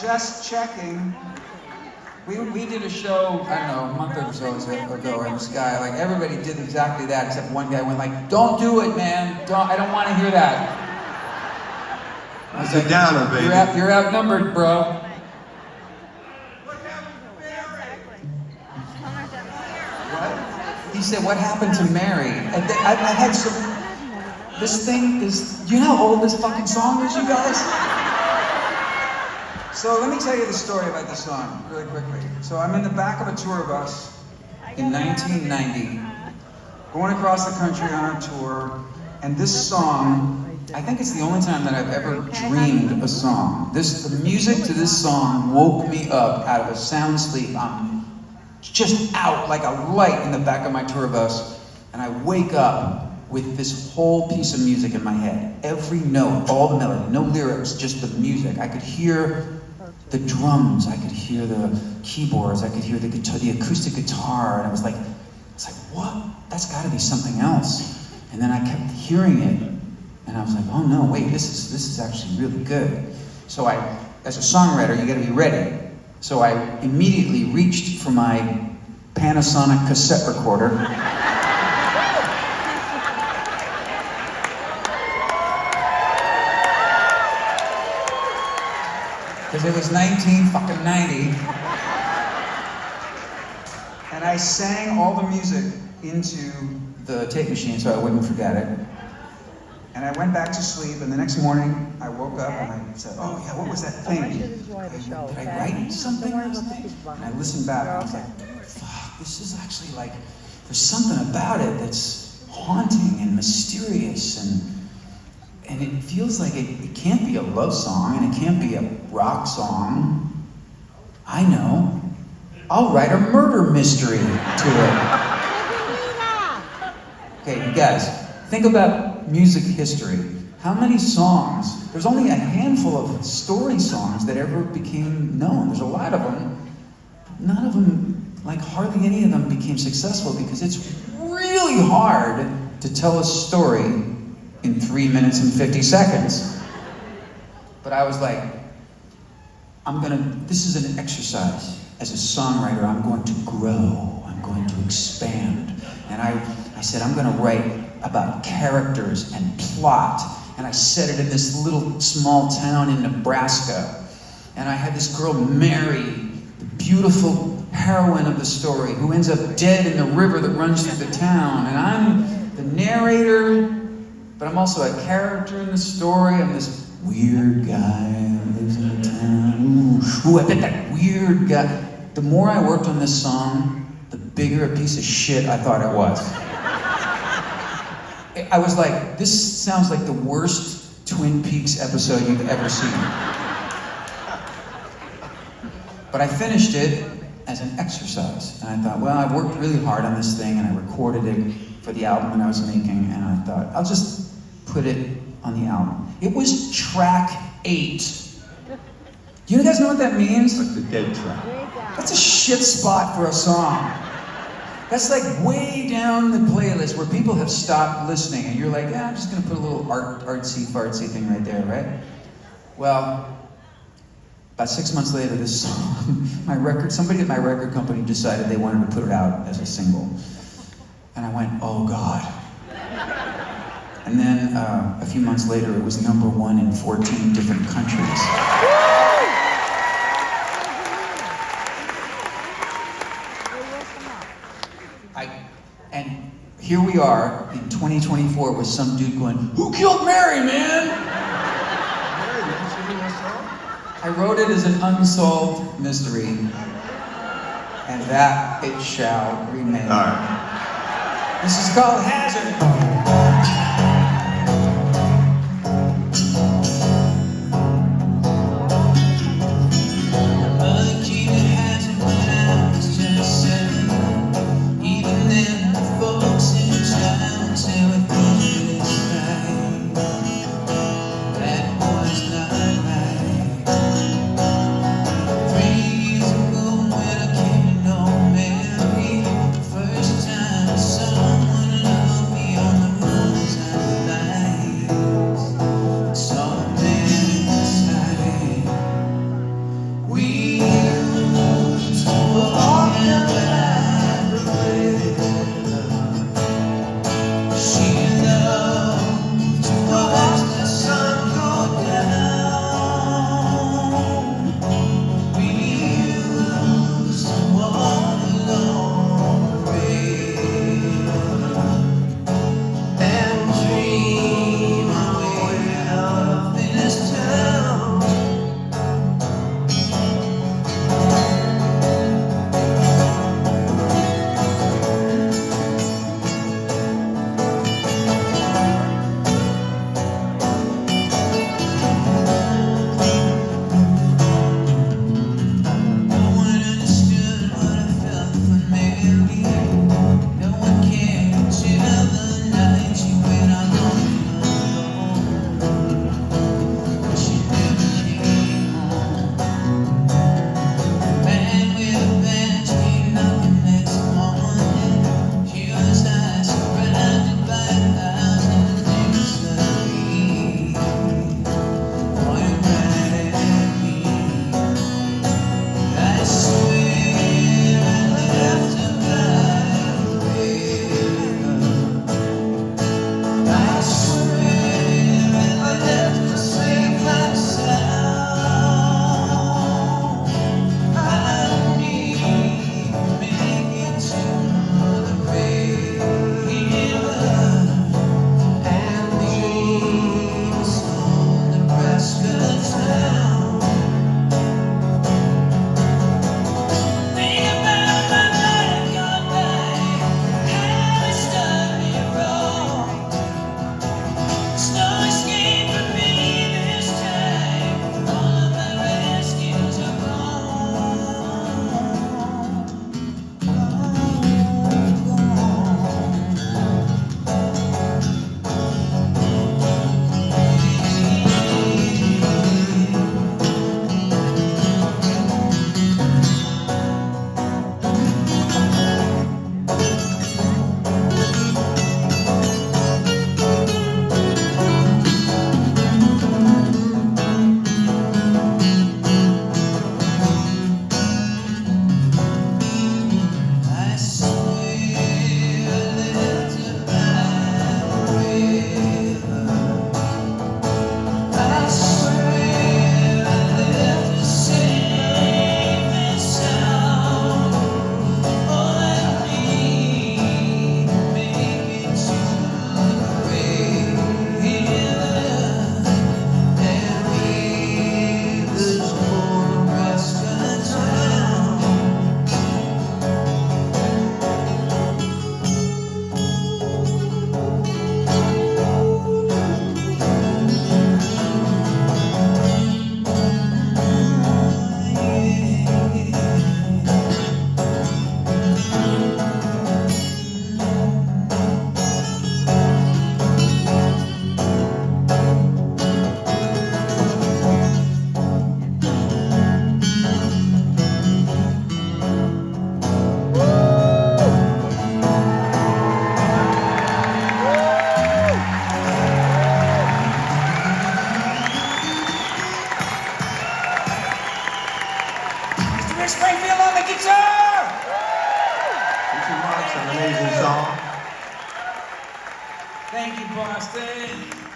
Just checking. We did a show, I don't know, a month or so ago, and this guy, like, everybody did exactly that, except one guy went like, "Don't do it, man. I don't want to hear that." That's a downer, baby. You're outnumbered, bro. What? He said, "What happened to Mary?" I had some... This thing is... You know how old this fucking song is, you guys? So let me tell you the story about this song really quickly. So I'm in the back of a tour bus in 1990, going across the country on a tour, and this song, I think it's the only time that I've ever dreamed a song. The music to this song woke me up out of a sound sleep. I'm just out like a light in the back of my tour bus, and I wake up with this whole piece of music in my head. Every note, all the melody, no lyrics, just the music. I could hear the drums, I could hear the keyboards, I could hear the guitar, the acoustic guitar, and I was like, what? That's gotta be something else. And then I kept hearing it, and I was like, oh no, wait, this is actually really good. So as a songwriter, you gotta be ready. So I immediately reached for my Panasonic cassette recorder. Because it was 1990, and I sang all the music into the tape machine so I wouldn't forget it. And I went back to sleep, and the next morning I woke up and I said, oh yeah, what was that thing? Did I write something on this thing? And I listened back and I was like, fuck, this is actually like, there's something about it that's haunting and mysterious, and it feels like it can't be a love song, and it can't be a rock song. I know. I'll write a murder mystery to it. Okay, you guys, think about music history. How many songs? There's only a handful of story songs that ever became known. There's a lot of them. None of them, like hardly any of them became successful because it's really hard to tell a story in 3 minutes and 50 seconds. But I was like, this is an exercise. As a songwriter, I'm going to grow, I'm going to expand. And I said, I'm gonna write about characters and plot. And I set it in this little small town in Nebraska. And I had this girl, Mary, the beautiful heroine of the story, who ends up dead in the river that runs through the town. And I'm the narrator, but I'm also a character in the story. I'm this weird guy who lives in the town. Ooh, I bet that weird guy. The more I worked on this song, the bigger a piece of shit I thought it was. I was like, this sounds like the worst Twin Peaks episode you've ever seen. But I finished it as an exercise. And I thought, well, I've worked really hard on this thing, and I recorded it for the album that I was making, and I thought, I'll just put it on the album. It was track 8. Do you guys know what that means? Like the dead track. That's a shit spot for a song. That's like way down the playlist where people have stopped listening, and you're like, yeah, I'm just gonna put a little artsy-fartsy thing right there, right? Well, about 6 months later, this song, somebody at my record company decided they wanted to put it out as a single. And I went, oh God. And then a few months later, it was #1 in 14 different countries. And here we are in 2024 with some dude going, who killed Mary, man? Mary, did you sing that song? I wrote it as an unsolved mystery, and that it shall remain. All right. This is called Hazard. Someone love me on the run. Austin.